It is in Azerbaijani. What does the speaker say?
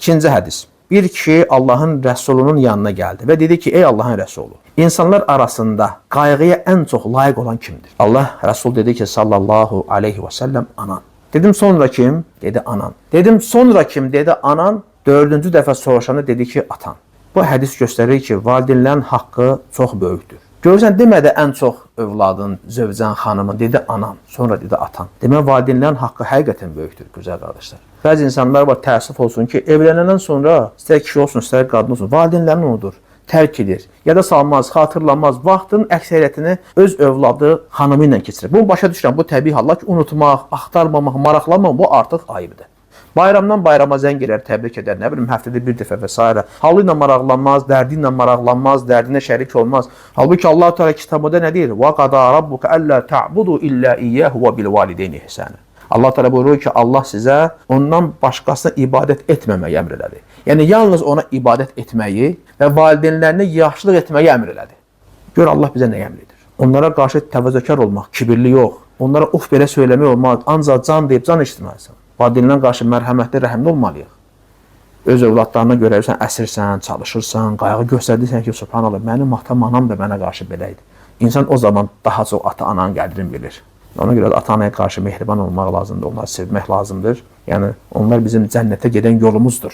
İkinci hədis. Bir kişi Allahın Rəsulunun yanına gəldi və dedi ki, ey Allahın Rəsulu, insanlar arasında qayğıya ən çox layiq olan kimdir? Allah Rəsul dedi ki, sallallahu aleyhi və səlləm, anan. Dedim, sonra kim? Dedi, anan. Dedim, sonra kim? Dedi, anan. Dördüncü dəfə soruşanda dedi ki, atan. Bu hədis göstərir ki, valideynlərin haqqı çox böyükdür. Görürsən, demədi ən çox övladın, zövcən, xanımın, dedi anan, sonra dedi atan. Demək, valideynlərin haqqı həqiqətən böyükdür, güzel qardaşlar. Bəzi insanlar var, təəssüf olsun ki, evlənəndən sonra, istər kişi olsun, istər qadın olsun, valideynlərin unudur, tərk edir, ya da salmaz, xatırlamaz, vaxtın əksəriyyətini öz övladı, xanımı ilə keçirir. Bunu başa düşürəm, bu təbii hallar ki, unutmaq, axtarmamaq, maraqlanmaq, bu artıq ayıbdır. Bayramdan bayrama zəng elər, təbrik edər, nə bilim, həftədə bir dəfə və s. Halı ilə maraqlanmaz, dərdi ilə maraqlanmaz, dərdinə şərik olmaz. Halbuki Allah Teala kitabında nə deyir? وَقَضَى رَبُّكَ أَلَّا تَعْبُدُوا إِلَّا إِيَّهُ وَبِالْوَالِدَيْنِ إِحْسَانًا. Allah Teala buyurur ki, Allah sizə ondan başqasına ibadət etməməyi əmr elədi. Yəni, yalnız ona ibadət etməyi və valideynlərinə yaxşılıq etməyi əmr elədi. Gör, Allah bizə nə əmr edir? Onlara qarşı təvəzzökar olmaq, kibirli yox. Onlara uf belə söyləmək olmaz, ancaq can deyib can içdirməlisən. Valideynlərin qarşı mərhəmətli, rəhimli olmalıyıq. Öz övladlarına görə sən əsirsən, çalışırsan, qayğı göstərdirsən ki, subhanallah, mənim atam, anam da mənə qarşı belə idi. İnsan o zaman daha çox ata-ananın qədrini bilir. Ona görə də ata-anaya qarşı mehriban olmaq lazımdır, onları sevmək lazımdır. Yəni, onlar bizim cənnətə gedən yolumuzdur.